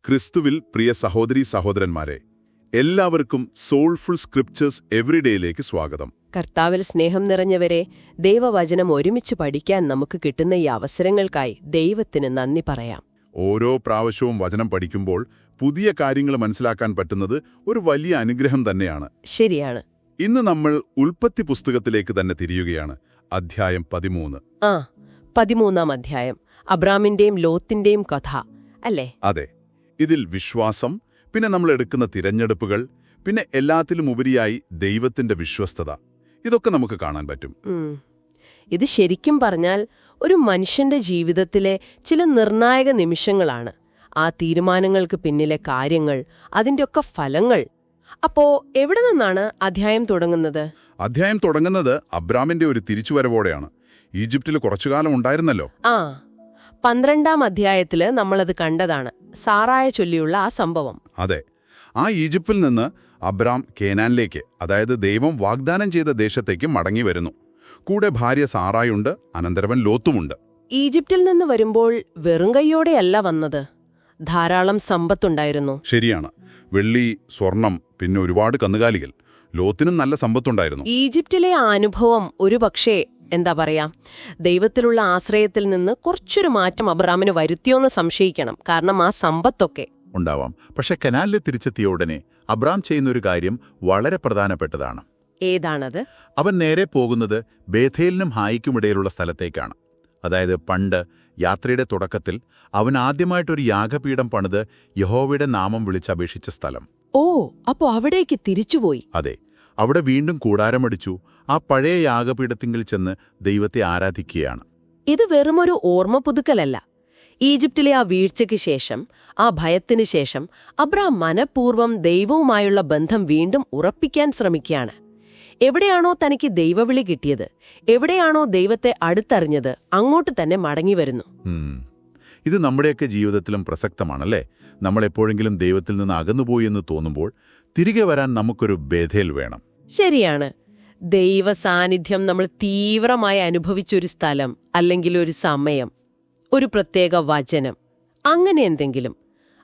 ക്രിസ്തുവിൽ പ്രിയ സഹോദരീ സഹോദരന്മാരെ, എല്ലാവർക്കും സോൾഫുൾ സ്ക്രിപ്ചേഴ്സ് എവറിഡേയിലേക്ക് സ്വാഗതം. കർത്താവിൽ സ്നേഹം നിറഞ്ഞവരെ, ദൈവവചനം ഒരുമിച്ച് പഠിക്കാൻ നമുക്ക് കിട്ടുന്ന ഈ അവസരങ്ങൾക്കായി ദൈവത്തിന് നന്ദി പറയാം. ഓരോ പ്രാവശ്യവും വചനം പഠിക്കുമ്പോൾ പുതിയ കാര്യങ്ങൾ മനസ്സിലാക്കാൻ പറ്റുന്നത് ഒരു വലിയ അനുഗ്രഹം തന്നെയാണ്. ശരിയാണ്. ഇന്ന് നമ്മൾ ഉൽപ്പത്തി പുസ്തകത്തിലേക്ക് തന്നെ തിരിയുകയാണ്. അധ്യായം 13. 13-ാം അധ്യായം, അബ്രാമിന്റെയും ലോത്തിന്റെയും കഥ അല്ലേ? അതെ. ഇതിൽ വിശ്വാസം, പിന്നെ നമ്മൾ എടുക്കുന്ന തിരഞ്ഞെടുപ്പുകൾ, പിന്നെ എല്ലാത്തിലും ഉപരിയായി ദൈവത്തിന്റെ വിശ്വസ്തത, ഇതൊക്കെ നമുക്ക് കാണാൻ പറ്റും. ഇത് ശരിക്കും പറഞ്ഞാൽ ഒരു മനുഷ്യന്റെ ജീവിതത്തിലെ ചില നിർണായക നിമിഷങ്ങളാണ്. ആ തീരുമാനങ്ങൾക്ക് പിന്നിലെ കാര്യങ്ങൾ, അതിൻ്റെയൊക്കെ ഫലങ്ങൾ. അപ്പോ എവിടെ നിന്നാണ് അധ്യായം തുടങ്ങുന്നത്? അധ്യായം തുടങ്ങുന്നത് അബ്രാമിന്റെ ഒരു തിരിച്ചുവരവോടെയാണ്. ഈജിപ്തിൽ കുറച്ചുകാലം ഉണ്ടായിരുന്നല്ലോ. 12-ാം അധ്യായത്തില് നമ്മളത് കണ്ടതാണ്, സാറായെ ചൊല്ലിയുള്ള ആ സംഭവം. അതെ. ആ ഈജിപ്തിൽ നിന്ന് അബ്രാം കേനാനിലേക്ക്, അതായത് ദൈവം വാഗ്ദാനം ചെയ്ത ദേശത്തേക്ക് മടങ്ങി വരുന്നു. കൂടെ ഭാര്യ സാറായുണ്ട്, അനന്തരവൻ ലോത്തുമുണ്ട്. ഈജിപ്തിൽ നിന്ന് വരുമ്പോൾ വെറും കൈയോടെയല്ല വന്നത്, ധാരാളം സമ്പത്തുണ്ടായിരുന്നു. ശരിയാണ്. വെള്ളി, സ്വർണം, പിന്നെ ഒരുപാട് കന്നുകാലികൾ. ലോത്തിനും നല്ല സമ്പത്തുണ്ടായിരുന്നു. ഈജിപ്തിലെ ആ അനുഭവം ഒരുപക്ഷേ എന്താ പറയാ, ദൈവത്തിലുള്ള ആശ്രയത്തിൽ നിന്ന് കുറച്ചൊരു മാറ്റം അബ്രാമിന് വരുത്തിയോന്ന് സംശയിക്കണം. കാരണം ആ സമ്പത്തൊക്കെ ഉണ്ടാവാം. പക്ഷെ കനാലിൽ തിരിച്ചെത്തിയ ഉടനെ അബ്രാം ചെയ്യുന്നൊരു കാര്യം വളരെ പ്രധാനപ്പെട്ടതാണ്. ഏതാണത്? അവൻ നേരെ പോകുന്നത് ബേഥേലിനും ഹായിക്കുമിടയിലുള്ള സ്ഥലത്തേക്കാണ്. അതായത് പണ്ട് യാത്രയുടെ തുടക്കത്തിൽ അവൻ ആദ്യമായിട്ടൊരു യാഗപീഠം പണിത് യഹോവയുടെ നാമം വിളിച്ചപേക്ഷിച്ച സ്ഥലം. അപ്പോ അവിടേക്ക് തിരിച്ചുപോയി. അതെ. അവിടെ വീണ്ടും കൂടാരമടിച്ചു ആ പഴയ യാഗപീഠത്തിങ്കിൽ ചെന്ന് ദൈവത്തെ ആരാധിക്കുകയാണ്. ഇത് വെറുമൊരു ഓർമ്മ പുതുക്കലല്ല. ഈജിപ്തിലെ ആ വീഴ്ചയ്ക്ക് ശേഷം, ആ ഭയത്തിന് ശേഷം അബ്രാം മനഃപൂർവ്വം ദൈവവുമായുള്ള ബന്ധം വീണ്ടും ഉറപ്പിക്കാൻ ശ്രമിക്കുകയാണ്. എവിടെയാണോ തനിക്ക് ദൈവവിളി കിട്ടിയത്, എവിടെയാണോ ദൈവത്തെ അടുത്തറിഞ്ഞത്, അങ്ങോട്ട് തന്നെ മടങ്ങി വരുന്നു. ഇത് നമ്മുടെയൊക്കെ ജീവിതത്തിലും പ്രസക്തമാണല്ലേ? നമ്മളെപ്പോഴെങ്കിലും ദൈവത്തിൽ നിന്ന് അകന്നുപോയി എന്ന് തോന്നുമ്പോൾ തിരികെ വരാൻ നമുക്കൊരു ബേഥേൽ വേണം. ശരിയാണ്. ദൈവ സാന്നിധ്യം നമ്മൾ തീവ്രമായി അനുഭവിച്ചൊരു സ്ഥലം, അല്ലെങ്കിൽ ഒരു സമയം, ഒരു പ്രത്യേക വചനം, അങ്ങനെ എന്തെങ്കിലും.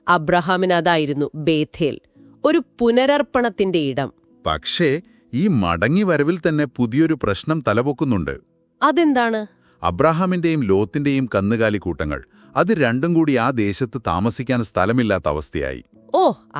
അബ്രഹാമിന് അതായിരുന്നു ബേഥേൽ, ഒരു പുനരർപ്പണത്തിന്റെ ഇടം. പക്ഷേ ഈ മടങ്ങി വരവിൽ തന്നെ പുതിയൊരു പ്രശ്നം തലപൊക്കുന്നുണ്ട്. അതെന്താണ്? അബ്രഹാമിന്റെയും ലോത്തിന്റെയും കന്നുകാലി കൂട്ടങ്ങൾ, അത് രണ്ടും കൂടി ആ ദേശത്ത് താമസിക്കാൻ സ്ഥലമില്ലാത്ത അവസ്ഥയായി.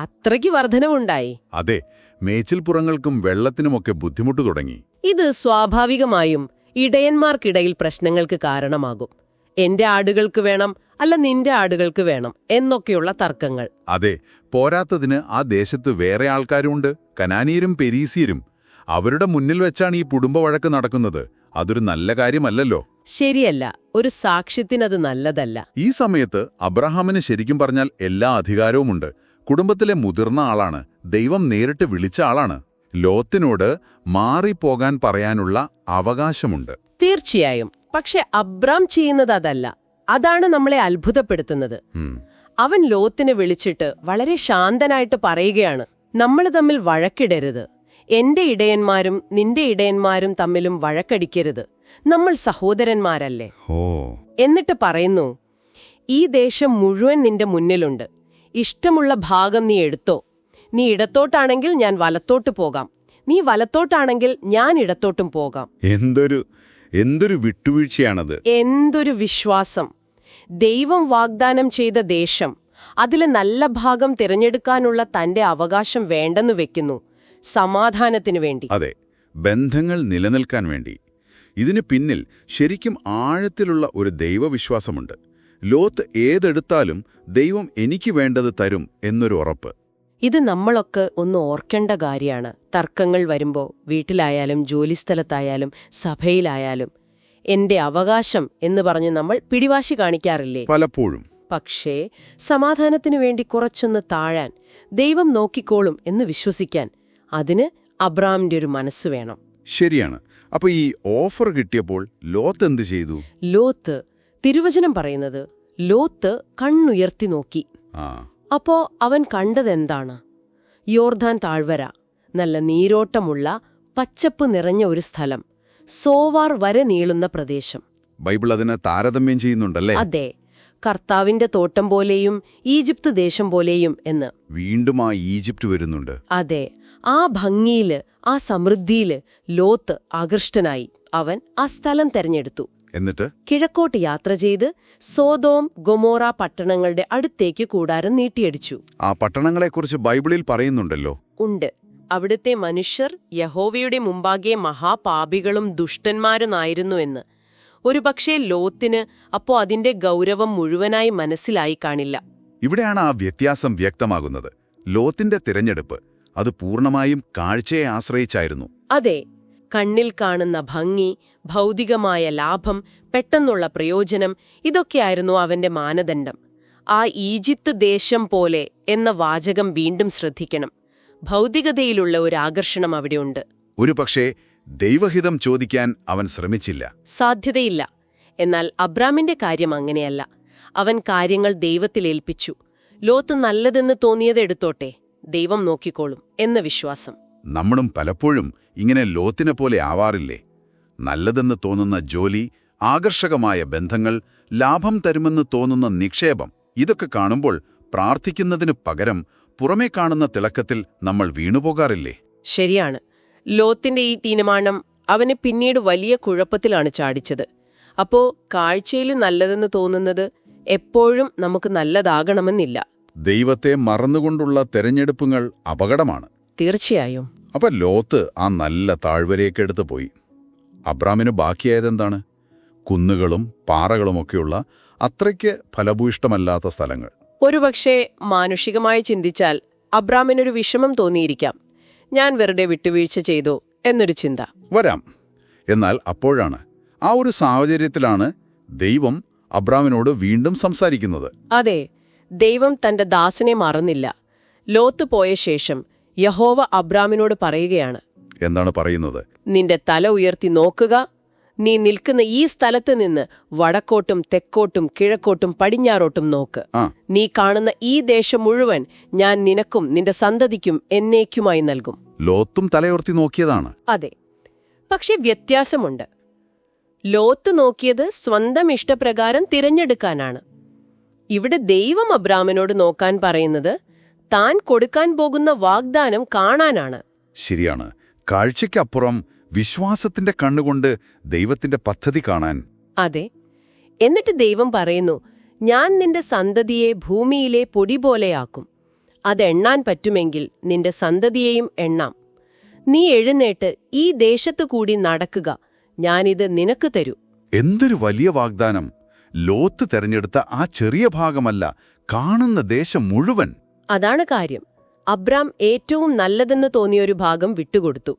അത്രയ്ക്ക് വർധനവുണ്ടായി. അതെ. മേച്ചിൽപ്പുറങ്ങൾക്കും വെള്ളത്തിനുമൊക്കെ ബുദ്ധിമുട്ടു തുടങ്ങി. ഇത് സ്വാഭാവികമായും ഇടയന്മാർക്കിടയിൽ പ്രശ്നങ്ങൾക്ക് കാരണമാകും. എന്റെ ആടുകൾക്ക് വേണം, അല്ല നിന്റെ ആടുകൾക്ക് വേണം എന്നൊക്കെയുള്ള തർക്കങ്ങൾ. അതെ. പോരാത്തതിന് ആ ദേശത്ത് വേറെ ആൾക്കാരുണ്ട്, കനാനീയരും പെരീസിയരും. അവരുടെ മുന്നിൽ വെച്ചാണ് ഈ കുടുംബവഴക്ക് നടക്കുന്നത്. അതൊരു നല്ല കാര്യമല്ലല്ലോ. ശരിയല്ല. ഒരു സാക്ഷ്യത്തിനത് നല്ലതല്ല. ഈ സമയത്ത് അബ്രഹാമിന് ശരിക്കും പറഞ്ഞാൽ എല്ലാ അധികാരവുമുണ്ട്. കുടുംബത്തിലെ മുതിർന്ന ആളാണ്, ദൈവം നേരിട്ട് വിളിച്ച ആളാണ്. ലോത്തിനോട് മാറിപ്പോകാൻ പറയാനുള്ള അവകാശമുണ്ട്. തീർച്ചയായും. പക്ഷെ അബ്രാം ചെയ്യുന്നത് അതല്ല. അതാണ് നമ്മളെ അത്ഭുതപ്പെടുത്തുന്നത്. അവൻ ലോത്തിനെ വിളിച്ചിട്ട് വളരെ ശാന്തനായിട്ട് പറയുകയാണ്, നമ്മൾ തമ്മിൽ വഴക്കിടരുത്. എന്റെ ഇടയന്മാരും നിന്റെ ഇടയന്മാരും തമ്മിലും വഴക്കടിക്കരുത്. നമ്മൾ സഹോദരന്മാരല്ലേ. എന്നിട്ട് പറയുന്നു, ഈ ദേശം മുഴുവൻ നിന്റെ മുന്നിലുണ്ട്. ഇഷ്ടമുള്ള ഭാഗം നീ എടുത്തോ. നീ ഇടത്തോട്ടാണെങ്കിൽ ഞാൻ വലത്തോട്ട് പോകാം, നീ വലത്തോട്ടാണെങ്കിൽ ഞാൻ ഇടത്തോട്ടും പോകാം. എന്തൊരു വിട്ടുവീഴ്ചയാണത്! എന്തൊരു വിശ്വാസം! ദൈവം വാഗ്ദാനം ചെയ്ത ദേശം, അതിലെ നല്ല ഭാഗം തിരഞ്ഞെടുക്കാനുള്ള തന്റെ അവകാശം വേണ്ടെന്നു വെക്കുന്നു, സമാധാനത്തിനു വേണ്ടി. അതെ, ബന്ധങ്ങൾ നിലനിൽക്കാൻ വേണ്ടി. ഇതിനു പിന്നിൽ ശരിക്കും ആഴത്തിലുള്ള ഒരു ദൈവവിശ്വാസമുണ്ട്. ലോത്ത് ഏതെടുത്താലും ദൈവം എനിക്ക് വേണ്ടത് തരും എന്നൊരു ഉറപ്പ്. ഇത് നമ്മളൊക്കെ ഒന്ന് ഓർക്കേണ്ട കാര്യമാണ്. തർക്കങ്ങൾ വരുമ്പോൾ, വീട്ടിലായാലും ജോലിസ്ഥലത്തായാലും സഭയിലായാലും, എന്റെ അവകാശം എന്ന് പറഞ്ഞ് നമ്മൾ പിടിവാശി കാണിക്കാറില്ലേ? പലപ്പോഴും. പക്ഷേ സമാധാനത്തിനു വേണ്ടി കുറച്ചൊന്ന് താഴാൻ, ദൈവം നോക്കിക്കോളും എന്ന് വിശ്വസിക്കാൻ, അതിന് അബ്രാമിന്റെ ഒരു മനസ്സ് വേണം. ശരിയാണ്. അപ്പൊ ഈ ഓഫർ കിട്ടിയപ്പോൾ ലോത്ത് എന്ത് ചെയ്തു? ലോത്ത്, തിരുവചനം പറയുന്നത്, ലോത്ത് കണ്ണുയർത്തി നോക്കി. അപ്പോ അവൻ കണ്ടതെന്താണ്? യോർദാൻ താഴ്വര, നല്ല നീരോട്ടമുള്ള പച്ചപ്പ് നിറഞ്ഞ ഒരു സ്ഥലം, സോവാർ വരെ നീളുന്ന പ്രദേശം. ബൈബിൾ അതിനെ താരതമ്യം ചെയ്യുന്നുണ്ടല്ലേ? അതെ. കർത്താവിന്റെ തോട്ടം പോലെയും ഈജിപ്ത് ദേശം പോലെയും എന്ന്. വീണ്ടും ആ ഈജിപ്റ്റ് വരുന്നുണ്ട്. അതെ, ആ ഭംഗിയില്, ആ സമൃദ്ധിയില് ലോത്ത് ആകൃഷ്ടനായി. അവൻ ആ സ്ഥലം തെരഞ്ഞെടുത്തു. എന്നിട്ട് കിഴക്കോട്ട് യാത്ര ചെയ്ത് സോദോം ഗൊമോറ പട്ടണങ്ങളുടെ അടുത്തേക്ക് കൂടാരം നീട്ടിയടിച്ചു. ആ പട്ടണങ്ങളെക്കുറിച്ച് ബൈബിളിൽ പറയുന്നുണ്ടല്ലോ. ഉണ്ട്. അവിടുത്തെ മനുഷ്യർ യഹോവയുടെ മുമ്പാകെ മഹാപാപികളും ദുഷ്ടന്മാരുമായിരുന്നു എന്ന്. ഒരുപക്ഷേ ലോത്തിന് അപ്പോ അതിന്റെ ഗൗരവം മുഴുവനായി മനസ്സിലായി കാണില്ല. ഇവിടെയാണ് ആ വ്യത്യാസം വ്യക്തമാകുന്നത്. ലോത്തിന്റെ തിരഞ്ഞെടുപ്പ് അത് പൂർണ്ണമായും കാഴ്ചയെ ആശ്രയിച്ചായിരുന്നു. അതെ, കണ്ണിൽ കാണുന്ന ഭംഗി, ഭൗതികമായ ലാഭം, പെട്ടെന്നുള്ള പ്രയോജനം, ഇതൊക്കെയായിരുന്നു അവന്റെ മാനദണ്ഡം. ആ ഈജിപ്ത് ദേശം പോലെ എന്ന വാചകം വീണ്ടും ശ്രദ്ധിക്കണം. ഭൗതികതയിലുള്ള ഒരു ആകർഷണം അവിടെയുണ്ട്. ഒരുപക്ഷേ ദൈവഹിതം ചോദിക്കാൻ അവൻ ശ്രമിച്ചില്ല. സാധ്യതയില്ല. എന്നാൽ അബ്രാമിന്റെ കാര്യം അങ്ങനെയല്ല. അവൻ കാര്യങ്ങൾ ദൈവത്തിലേൽപ്പിച്ചു. ലോത്ത് നല്ലതെന്ന് തോന്നിയത് എടുത്തോട്ടെ, ദൈവം നോക്കിക്കോളും എന്ന വിശ്വാസം. നമ്മളും പലപ്പോഴും ഇങ്ങനെ ലോത്തിനെ പോലെ ആവാറില്ലേ? നല്ലതെന്ന് തോന്നുന്ന ജോലി, ആകർഷകമായ ബന്ധങ്ങൾ, ലാഭം തരുമെന്ന് തോന്നുന്ന നിക്ഷേപം, ഇതൊക്കെ കാണുമ്പോൾ പ്രാർത്ഥിക്കുന്നതിനു പകരം പുറമേ കാണുന്ന തിളക്കത്തിൽ നമ്മൾ വീണുപോകാറില്ലേ? ശരിയാണ്. ലോത്തിന്റെ ഈ തീരുമാനം അവനെ പിന്നീട് വലിയ കുഴപ്പത്തിലാണ് ചാടിച്ചത്. അപ്പോ കാഴ്ചയിൽ നല്ലതെന്ന് തോന്നുന്നത് എപ്പോഴും നമുക്ക് നല്ലതാകണമെന്നില്ല. ദൈവത്തെ മറന്നുകൊണ്ടുള്ള തെരഞ്ഞെടുപ്പുകൾ അപകടമാണ്. തീർച്ചയായും. അപ്പൊ ലോത്ത് ആ നല്ല താഴ്വരയൊക്കെടുത്ത് പോയി. അബ്രാമിന് ബാക്കിയായതെന്താണ്? കുന്നുകളും പാറകളുമൊക്കെയുള്ള അത്രയ്ക്ക് ഫലഭൂയിഷ്ടമല്ലാത്ത സ്ഥലങ്ങൾ. ഒരുപക്ഷെ മാനുഷികമായി ചിന്തിച്ചാൽ അബ്രാമിനൊരു വിഷമം തോന്നിയിരിക്കാം. ഞാൻ വെറുതെ വിട്ടുവീഴ്ച ചെയ്തോ എന്നൊരു ചിന്ത വരാം. എന്നാൽ അപ്പോഴാണ്, ആ ഒരു സാഹചര്യത്തിലാണ് ദൈവം അബ്രാമിനോട് വീണ്ടും സംസാരിക്കുന്നത്. അതെ, ദൈവം തന്റെ ദാസനെ മറന്നില്ല. ലോത്ത് പോയ ശേഷം യഹോവ അബ്രാമിനോട് പറയുകയാണ്. എന്താണ് പറയുന്നത്? നിന്റെ തല ഉയർത്തി നോക്കുക. നീ നിൽക്കുന്ന ഈ സ്ഥലത്ത് നിന്ന് വടക്കോട്ടും തെക്കോട്ടും കിഴക്കോട്ടും പടിഞ്ഞാറോട്ടും നോക്ക്. നീ കാണുന്ന ഈ ദേശം മുഴുവൻ ഞാൻ നിനക്കും നിന്റെ സന്തതിക്കും എന്നേക്കുമായി നൽകും. ലോത്തും തലയുയർത്തി നോക്കിയതാണ്. അതെ, പക്ഷെ വ്യത്യാസമുണ്ട്. ലോത്ത് നോക്കിയത് സ്വന്തം ഇഷ്ടപ്രകാരം തിരഞ്ഞെടുക്കാനാണ്. ഇവിടെ ദൈവം അബ്രാമിനോട് നോക്കാൻ പറയുന്നത് താൻ കൊടുക്കാൻ പോകുന്ന വാഗ്ദാനം കാണാനാണ്. ശരിയാണ്. കാഴ്ചയ്ക്കപ്പുറം വിശ്വാസത്തിന്റെ കണ്ണുകൊണ്ട് ദൈവത്തിന്റെ പദ്ധതി കാണാൻ. അതെ. എന്നിട്ട് ദൈവം പറയുന്നു, ഞാൻ നിന്റെ സന്തതിയെ ഭൂമിയിലെ പൊടി പോലെയാക്കും. അതെണ്ണാൻ പറ്റുമെങ്കിൽ നിന്റെ സന്തതിയെയും എണ്ണാം. നീ എഴുന്നേറ്റ് ഈ ദേശത്തു കൂടി നടക്കുക. ഞാനിത് നിനക്ക് തരൂ. എന്തൊരു വലിയ വാഗ്ദാനം! ലോത്ത് തെരഞ്ഞെടുത്ത ആ ചെറിയ ഭാഗമല്ല, കാണുന്ന ദേശം മുഴുവൻ. അതാണ് കാര്യം. അബ്രാം ഏറ്റവും നല്ലതെന്ന് തോന്നിയൊരു ഭാഗം വിട്ടുകൊടുത്തു.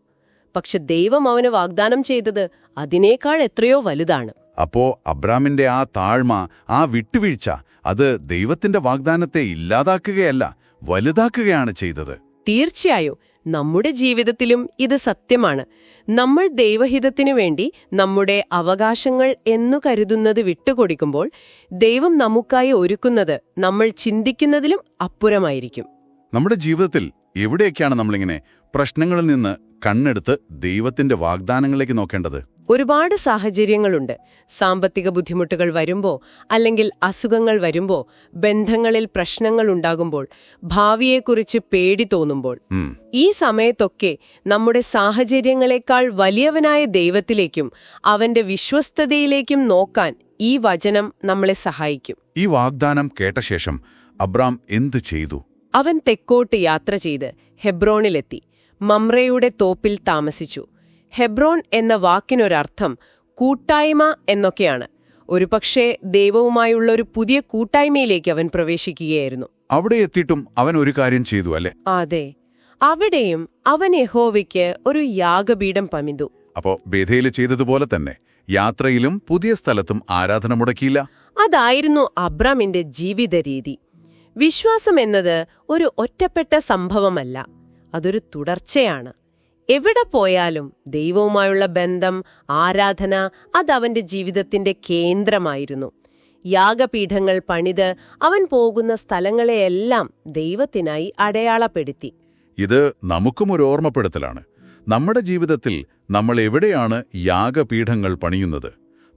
പക്ഷെ ദൈവം അവന് വാഗ്ദാനം ചെയ്തത് അതിനേക്കാൾ എത്രയോ വലുതാണ്. അപ്പോ അബ്രാമിന്റെ ആ താഴ്മ, ആ വിട്ടുവീഴ്ച, അത് ദൈവത്തിന്റെ വാഗ്ദാനത്തെ ഇല്ലാതാക്കുകയല്ല, വലുതാക്കുകയാണ് ചെയ്തത്. തീർച്ചയായും നമ്മുടെ ജീവിതത്തിലും ഇത് സത്യമാണ്. നമ്മൾ ദൈവഹിതത്തിനു വേണ്ടി നമ്മുടെ അവകാശങ്ങൾ എന്നു കരുതുന്നത് വിട്ടുകൊടുക്കുമ്പോൾ ദൈവം നമുക്കായി ഒരുക്കുന്നത് നമ്മൾ ചിന്തിക്കുന്നതിലും അപ്പുറമായിരിക്കും. നമ്മുടെ ജീവിതത്തിൽ എവിടെയൊക്കെയാണ് നമ്മളിങ്ങനെ പ്രശ്നങ്ങളിൽ നിന്ന് കണ്ണെടുത്ത് ദൈവത്തിന്റെ വാഗ്ദാനങ്ങളിലേക്ക് നോക്കേണ്ടത്? ഒരുപാട് സാഹചര്യങ്ങളുണ്ട്. സാമ്പത്തിക ബുദ്ധിമുട്ടുകൾ വരുമ്പോൾ, അല്ലെങ്കിൽ അസുഖങ്ങൾ വരുമ്പോൾ, ബന്ധങ്ങളിൽ പ്രശ്നങ്ങൾ ഉണ്ടാകുമ്പോൾ, ഭാവിയെക്കുറിച്ച് പേടി തോന്നുമ്പോൾ, ഈ സമയത്തൊക്കെ നമ്മുടെ സാഹചര്യങ്ങളെക്കാൾ വലിയവനായ ദൈവത്തിലേക്കും അവന്റെ വിശ്വസ്തതയിലേക്കും നോക്കാൻ ഈ വചനം നമ്മളെ സഹായിക്കും. ഈ വാഗ്ദാനം കേട്ട ശേഷം അബ്രാം എന്ത് ചെയ്തു? അവൻ തെക്കോട്ട് യാത്ര ചെയ്ത് ഹെബ്രോണിലെത്തി. മമ്രയുടെ തോപ്പിൽ താമസിച്ചു. ഹെബ്രോൺ എന്ന വാക്കിനൊരർത്ഥം കൂട്ടായ്മ എന്നൊക്കെയാണ്. ഒരുപക്ഷേ ദൈവവുമായുള്ള ഒരു പുതിയ കൂട്ടായ്മയിലേക്ക് അവൻ പ്രവേശിക്കുകയായിരുന്നു. അവിടെ എത്തിയിട്ടും അവൻ ഒരു കാര്യം ചെയ്തു, അല്ലേ? അതെ, അവിടെയും അവൻ യഹോവയ്ക്ക് ഒരു യാഗപീഠം പണിതു. അപ്പോ ബേഥേല് ചെയ്തതുപോലെ തന്നെ യാത്രയിലും പുതിയ സ്ഥലത്തും ആരാധന മുടക്കിയില്ല. അതായിരുന്നു അബ്രാമിന്റെ ജീവിത രീതി. വിശ്വാസം എന്നത് ഒരു ഒറ്റപ്പെട്ട സംഭവമല്ല, അതൊരു തുടർച്ചയാണ്. എവിടെ പോയാലും ദൈവവുമായുള്ള ബന്ധം, ആരാധന, അതവന്റെ ജീവിതത്തിന്റെ കേന്ദ്രമായിരുന്നു. യാഗപീഠങ്ങൾ പണിത് അവൻ പോകുന്ന സ്ഥലങ്ങളെയെല്ലാം ദൈവത്തിനായി അടയാളപ്പെടുത്തി. ഇത് നമുക്കും ഒരു ഓർമ്മപ്പെടുത്തലാണ്. നമ്മുടെ ജീവിതത്തിൽ നമ്മൾ എവിടെയാണ് യാഗപീഠങ്ങൾ പണിയുന്നത്?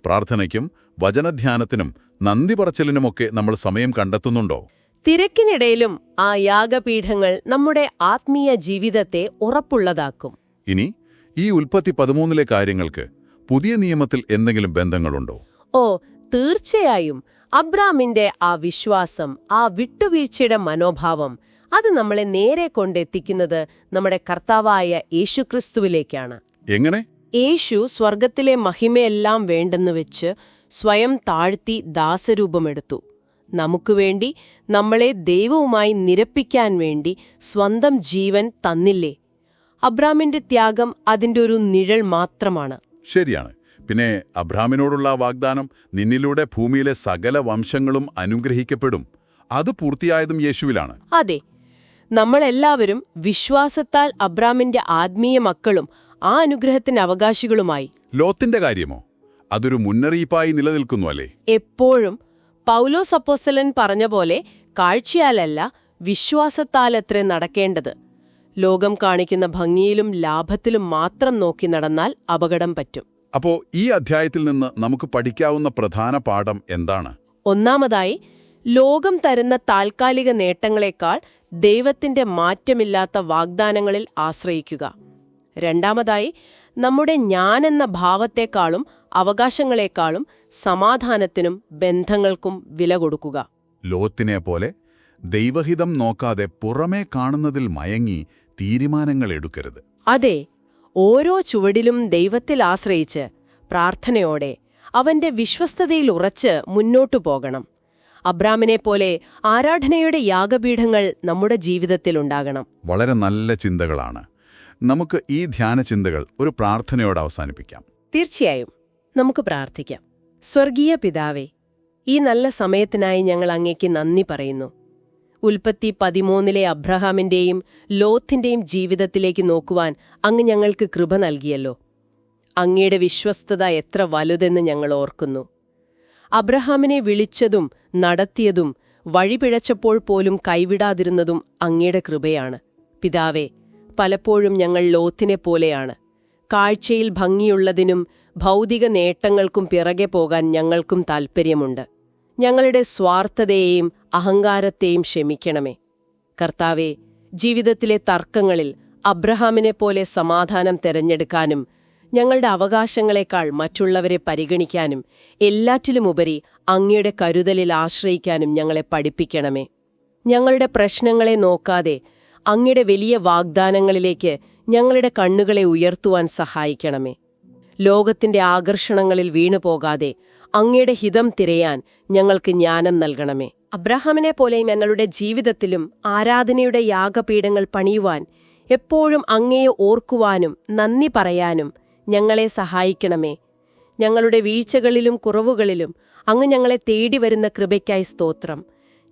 പ്രാർത്ഥനയ്ക്കും വചനധ്യാനത്തിനും നന്ദി പറച്ചിലിനുമൊക്കെ നമ്മൾ സമയം കണ്ടെത്തുന്നുണ്ടോ? തിരക്കിനിടയിലും ആ യാഗപീഠങ്ങൾ നമ്മുടെ ആത്മീയ ജീവിതത്തെ ഉറപ്പുള്ളതാക്കും. ഇനി ഈ ഉൽപ്പത്തി 13 കാര്യങ്ങൾക്ക് പുതിയ നിയമത്തിൽ എന്തെങ്കിലും ബന്ധങ്ങളുണ്ടോ? ഓ, തീർച്ചയായും. അബ്രാമിന്റെ ആ വിശ്വാസം, ആ വിട്ടുവീഴ്ചയുടെ മനോഭാവം, അത് നമ്മളെ നേരെ കൊണ്ടെത്തിക്കുന്നത് നമ്മുടെ കർത്താവായ യേശുക്രിസ്തുവിലേക്കാണ്. എങ്ങനെ? യേശു സ്വർഗത്തിലെ മഹിമയെല്ലാം വേണ്ടെന്ന് വെച്ച് സ്വയം താഴ്ത്തി ദാസരൂപമെടുത്തു. നമുക്കുവേണ്ടി, നമ്മളെ ദൈവവുമായി നിരപ്പിക്കാൻ വേണ്ടി സ്വന്തം ജീവൻ തന്നില്ലേ? അബ്രാമിന്റെ ത്യാഗം അതിന്റെ ഒരു നിഴൽ മാത്രമാണ്. ശരിയാണ്. പിന്നെ അബ്രാമിനോടുള്ള വാഗ്ദാനം, നിന്നിലൂടെ ഭൂമിയിലെ സകല വംശങ്ങളും അനുഗ്രഹിക്കപ്പെടും, അത് പൂർത്തിയായതും യേശുവിലാണ്. അതെ, നമ്മളെല്ലാവരും വിശ്വാസത്താൽ അബ്രാമിന്റെ ആത്മീയ മക്കളും ആ അനുഗ്രഹത്തിന് അവകാശികളുമായി. ലോത്തിന്റെ കാര്യമോ? അതൊരു മുന്നറിയിപ്പായി നിലനിൽക്കുന്നു അല്ലേ? എപ്പോഴും പൗലോസ് അപ്പോസ്തലൻ പറഞ്ഞ പോലെ കാഴ്ചയാലല്ല, വിശ്വാസത്താലത്രേ നടക്കേണ്ടത്. ലോകം കാണിക്കുന്ന ഭംഗിയിലും ലാഭത്തിലും മാത്രം നോക്കി നടന്നാൽ അപകടം പറ്റും. അപ്പോ ഈ അധ്യായത്തിൽ നിന്ന് നമുക്ക് പഠിക്കാവുന്ന പ്രധാന പാഠം എന്താണ്? ഒന്നാമതായി, ലോകം തരുന്ന താൽക്കാലിക നേട്ടങ്ങളെക്കാൾ ദൈവത്തിന്റെ മാറ്റമില്ലാത്ത വാഗ്ദാനങ്ങളിൽ ആശ്രയിക്കുക. രണ്ടാമതായി, നമ്മുടെ ഞാനെന്ന ഭാവത്തെക്കാളും അവകാശങ്ങളെക്കാളും സമാധാനത്തിനും ബന്ധങ്ങൾക്കും വില കൊടുക്കുക. ലോത്തിനെ പോലെ ദൈവഹിതം നോക്കാതെ പുറമേ കാണുന്നതിൽ മയങ്ങി തീരുമാനങ്ങൾ എടുക്കരുത്. അതെ, ഓരോ ചുവടിലും ദൈവത്തിൽ ആശ്രയിച്ച് പ്രാർത്ഥനയോടെ അവന്റെ വിശ്വസ്തതയിൽ ഉറച്ച് മുന്നോട്ടു പോകണം. അബ്രാമിനെപ്പോലെ ആരാധനയുടെ യാഗപീഠങ്ങൾ നമ്മുടെ ജീവിതത്തിലുണ്ടാകണം. വളരെ നല്ല ചിന്തകളാണ്. നമുക്ക് ഈ ധ്യാനചിന്തകൾ ഒരു പ്രാർത്ഥനയോടെ അവസാനിപ്പിക്കാം. തീർച്ചയായും നമുക്ക് പ്രാർത്ഥിക്കാം. സ്വർഗീയ പിതാവേ, ഈ നല്ല സമയത്തിനായി ഞങ്ങൾ അങ്ങേക്ക് നന്ദി പറയുന്നു. ഉൽപ്പത്തി 13 അബ്രഹാമിന്റെയും ലോത്തിന്റെയും ജീവിതത്തിലേക്ക് നോക്കുവാൻ അങ്ങ് ഞങ്ങൾക്ക് കൃപ നൽകിയല്ലോ. അങ്ങയുടെ വിശ്വസ്തത എത്ര വലുതെന്ന് ഞങ്ങൾ ഓർക്കുന്നു. അബ്രഹാമിനെ വിളിച്ചതും നടത്തിയതും വഴിപിഴച്ചപ്പോൾ പോലും കൈവിടാതിരുന്നതും അങ്ങയുടെ കൃപയാണ്. പിതാവേ, പലപ്പോഴും ഞങ്ങൾ ലോത്തിനെ പോലെയാണ്. കാഴ്ചയിൽ ഭംഗിയുള്ളതിനും ഭൗതിക നേട്ടങ്ങൾക്കും പിറകെ പോകാൻ ഞങ്ങൾക്കും താൽപ്പര്യമുണ്ട്. ഞങ്ങളുടെ സ്വാർത്ഥതയെയും അഹങ്കാരത്തെയും ക്ഷമിക്കണമേ. കർത്താവേ, ജീവിതത്തിലെ തർക്കങ്ങളിൽ അബ്രഹാമിനെപ്പോലെ സമാധാനം തെരഞ്ഞെടുക്കാനും ഞങ്ങളുടെ അവകാശങ്ങളെക്കാൾ മറ്റുള്ളവരെ പരിഗണിക്കാനും എല്ലാറ്റിലുമുപരി അങ്ങയുടെ കരുതലിൽ ആശ്രയിക്കാനും ഞങ്ങളെ പഠിപ്പിക്കണമേ. ഞങ്ങളുടെ പ്രശ്നങ്ങളെ നോക്കാതെ അങ്ങയുടെ വലിയ വാഗ്ദാനങ്ങളിലേക്ക് ഞങ്ങളുടെ കണ്ണുകളെ ഉയർത്തുവാൻ സഹായിക്കണമേ. ലോകത്തിന്റെ ആകർഷണങ്ങളിൽ വീണുപോകാതെ അങ്ങയുടെ ഹിതം തിരയാൻ ഞങ്ങൾക്ക് ജ്ഞാനം നൽകണമേ. അബ്രഹാമിനെ പോലെ ഞങ്ങളുടെ ജീവിതത്തിലും ആരാധനയുടെ യാഗപീഠങ്ങൾ പണിയുവാൻ, എപ്പോഴും അങ്ങയെ ഓർക്കുവാനും നന്ദി പറയാനും ഞങ്ങളെ സഹായിക്കണമേ. ഞങ്ങളുടെ വീഴ്ചകളിലും കുറവുകളിലും അങ്ങ് ഞങ്ങളെ തേടി വരുന്ന കൃപയ്ക്കായി സ്തോത്രം.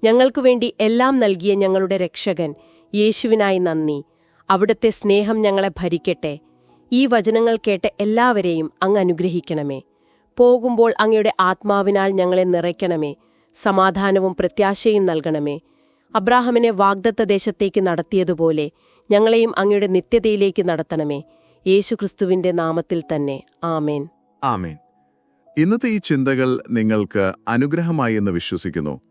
ഞങ്ങൾക്കു വേണ്ടി എല്ലാം നൽകിയ ഞങ്ങളുടെ രക്ഷകൻ യേശുവിനായി നന്ദി. അവിടുത്തെ സ്നേഹം ഞങ്ങളെ ഭരിക്കട്ടെ. ഈ വചനങ്ങൾ കേട്ട് എല്ലാവരെയും അങ്ങ് അനുഗ്രഹിക്കണമേ. പോകുമ്പോൾ അങ്ങയുടെ ആത്മാവിനാൽ ഞങ്ങളെ നിറയ്ക്കണമേ. സമാധാനവും പ്രത്യാശയും നൽകണമേ. അബ്രാഹാമിനെ വാഗ്ദത്ത ദേശത്തേക്ക് നടത്തിയതുപോലെ ഞങ്ങളെയും അങ്ങയുടെ നിത്യതയിലേക്ക് നടത്തണമേ. യേശുക്രിസ്തുവിന്റെ നാമത്തിൽ തന്നെ. ആമേൻ. ആമേൻ. ഇന്നത്തെ ഈ ചിന്തകൾ നിങ്ങൾക്ക് അനുഗ്രഹമായി എന്ന് വിശ്വസിക്കുന്നു.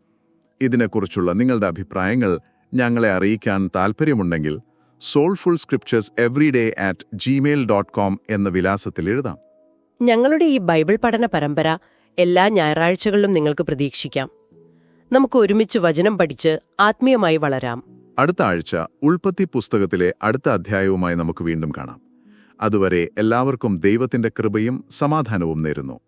ഇതിനെക്കുറിച്ചുള്ള നിങ്ങളുടെ അഭിപ്രായങ്ങൾ ഞങ്ങളെ അറിയിക്കാൻ താൽപ്പര്യമുണ്ടെങ്കിൽ soulfulscriptureseveryday@gmail.com എന്ന വിലാസത്തിൽ എഴുതാം. ഞങ്ങളുടെ ഈ ബൈബിൾ പഠന പരമ്പര എല്ലാ ഞായറാഴ്ചകളിലും നിങ്ങൾക്ക് പ്രതീക്ഷിക്കാം. നമുക്ക് ഒരുമിച്ച് വചനം പഠിച്ച് ആത്മീയമായി വളരാം. അടുത്ത ആഴ്ച ഉൽപ്പത്തി പുസ്തകത്തിലെ അടുത്ത അധ്യായവുമായി നമുക്ക് വീണ്ടും കാണാം. അതുവരെ എല്ലാവർക്കും ദൈവത്തിന്റെ കൃപയും സമാധാനവും നേരുന്നു.